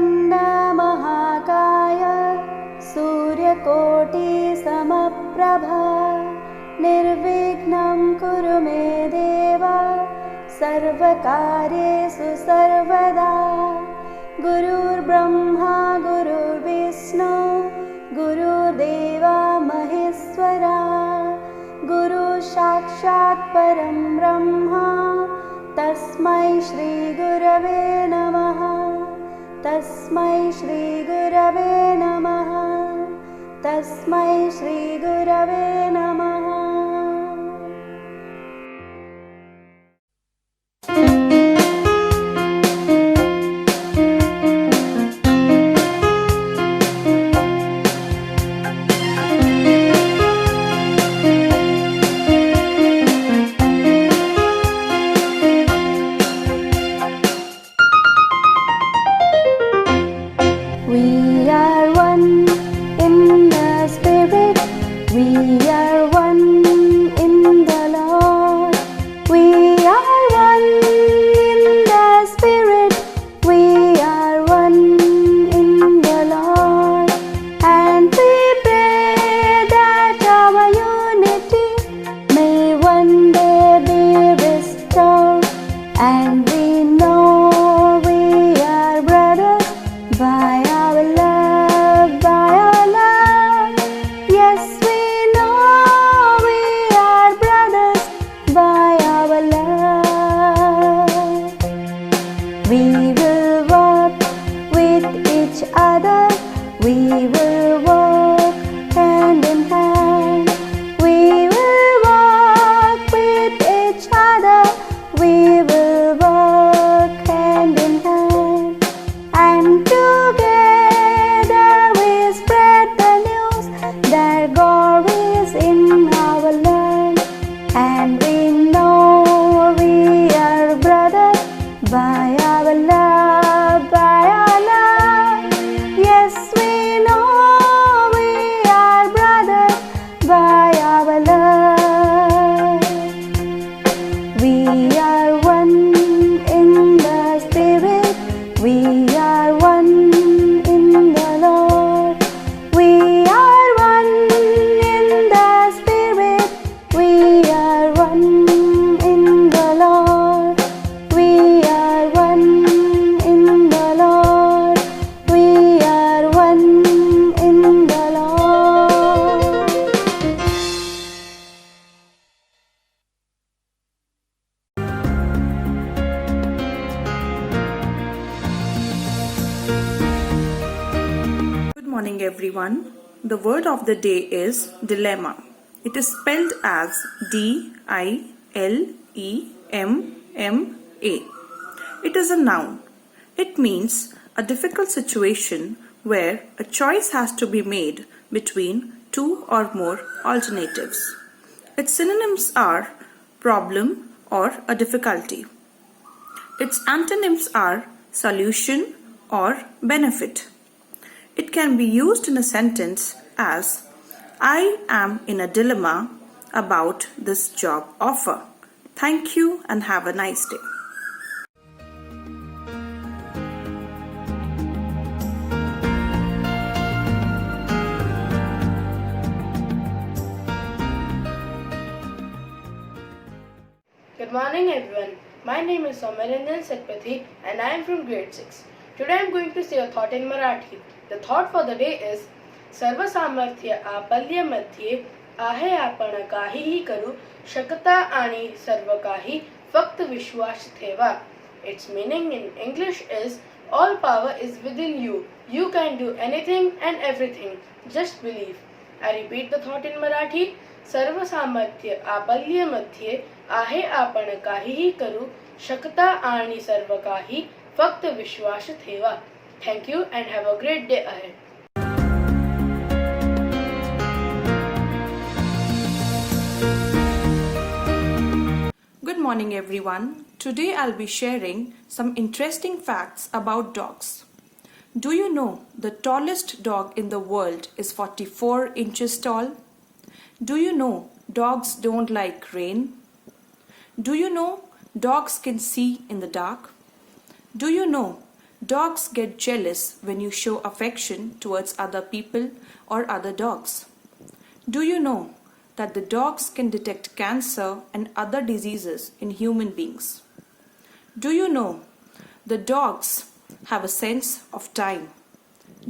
वक्रतुण्डमहाकाय सूर्यकोटिसमप्रभा निर्विघ्नं कुरु मे देव सर्वकार्येषु सर्वदा। गुरुर्ब्रह्मा गुरुर्विष्णु गुरुर्देवो महेश्वरा गुरुसाक्षात् परं ब्रह्म तस्मै श्रीगुरवे नमः। तस्मै श्रीगुरवे नमः। तस्मै श्रीगुरवे नमः। Morning everyone. The word of the day is dilemma. It is spelled as D-I-L-E-M-M-A. It is a noun. It means a difficult situation where a choice has to be made between two or more alternatives. Its synonyms are problem or a difficulty. Its antonyms are solution or benefit. It can be used in a sentence as I am in a dilemma about this job offer. Thank you and have a nice day. Good morning everyone. My name is Somaranjan Satpathy and I am from grade 6. Today I am going to say a thought in Marathi. The thought for the day is सर्व सामर्थ्य आपल्य मध्ये आहे आपण काहीही करू शकता आणि सर्व काही फक्त विश्वास ठेवा. Its meaning in English is all power is within you. You can do anything and everything. Just believe. I repeat the thought in Marathi. सर्व सामर्थ्य आपल्य मध्ये आहे आपण काहीही करू शकता आणि सर्व काही फक्त विश्वास ठेवा. Thank you and have a great day ahead. Good morning everyone. Today I'll be sharing some interesting facts about dogs. Do you know the tallest dog in the world is 44 inches tall? Do you know dogs don't like rain? Do you know dogs can see in the dark? Do you know Dogs get jealous when you show affection towards other people or other dogs. Do you know that the dogs can detect cancer and other diseases in human beings? Do you know the dogs have a sense of time?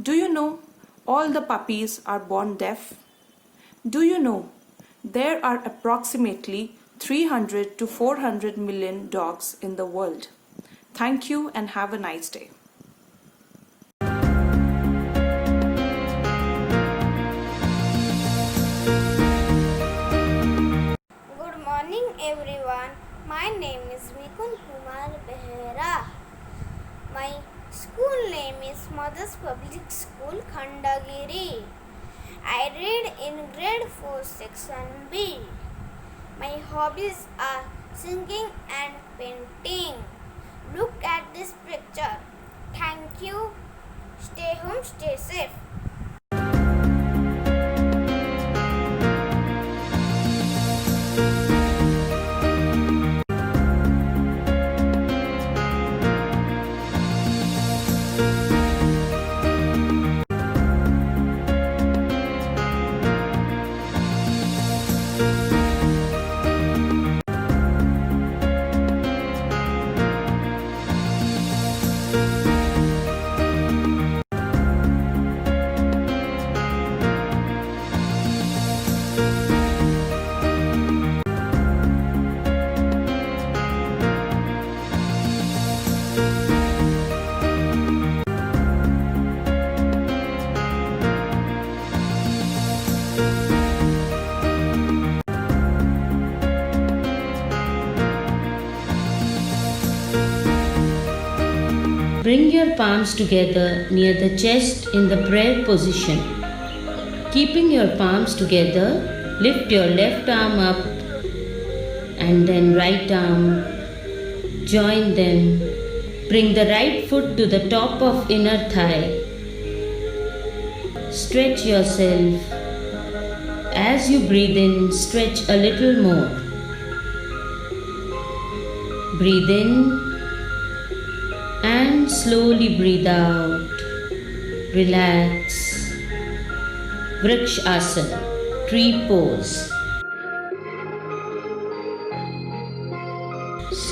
Do you know all the puppies are born deaf? Do you know there are approximately 300 to 400 million dogs in the world? Thank you and have a nice day. Good morning everyone. My name is Mikun Kumar Behera. My school name is Mother's Public School, Khandagiri. I read in grade 4 section B. My hobbies are singing and painting. Look at this picture. Thank you. Stay home, stay safe. Bring your palms together near the chest in the prayer position. Keeping your palms together, lift your left arm up and then right arm. Join them. Bring the right foot to the top of inner thigh. Stretch yourself. As you breathe in, stretch a little more. Breathe in and slowly breathe out. Relax. Vrikshasana, tree pose.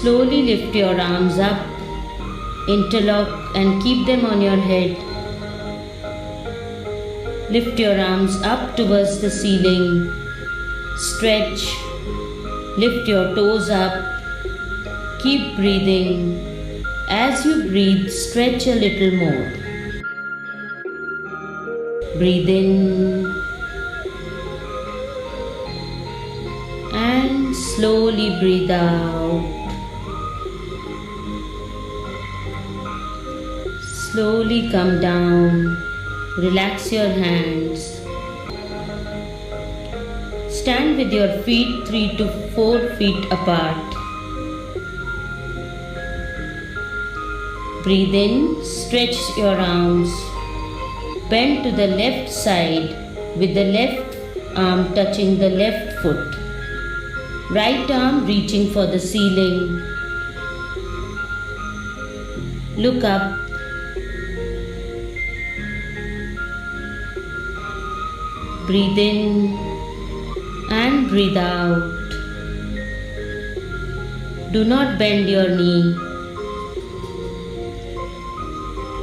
Slowly lift your arms up, interlock and keep them on your head. Lift your arms up towards the ceiling. Stretch. Lift your toes up. Keep breathing. As you breathe, stretch a little more. Breathe in and slowly breathe out. Slowly come down. Relax your hands. Stand with your feet 3 to 4 feet apart. Breathe in, stretch your arms. Bend to the left side with the left arm touching the left foot. Right arm reaching for the ceiling. Look up. Breathe in and breathe out. Do not bend your knee.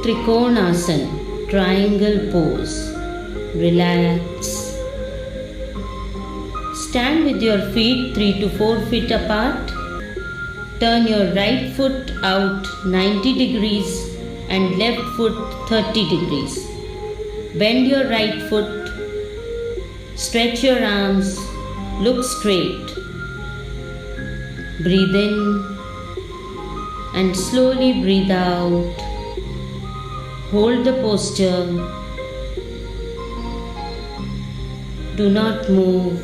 Trikonasana, triangle pose. Relax. Stand with your feet 3 to 4 feet apart. Turn your right foot out 90 degrees and left foot 30 degrees. Bend your right foot. Stretch your arms. Look straight. Breathe in and slowly breathe out. Hold the posture. Do not move.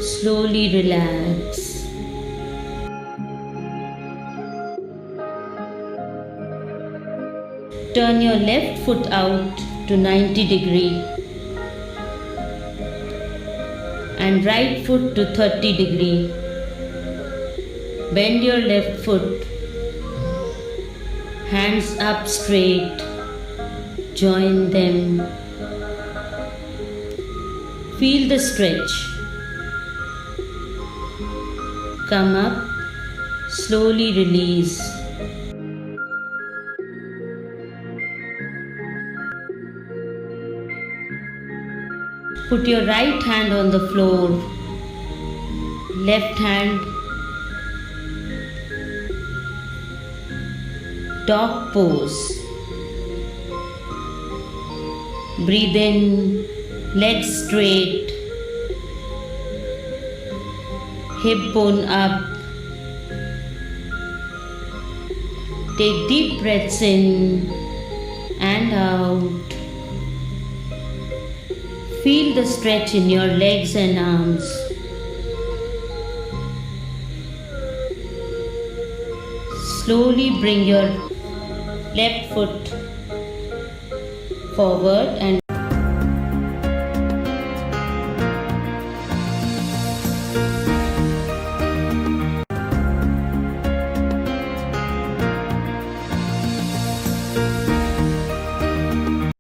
Slowly relax. Turn your left foot out to 90 degree and right foot to 30 degree. Bend your left foot. Hands up straight. Join them. Feel the stretch. Come up. Slowly release. Put your right hand on the floor. Left hand. Dog pose. Breathe in, legs straight, hip bone up. Take deep breaths in and out. Feel the stretch in your legs and arms. Slowly bring your left foot forward and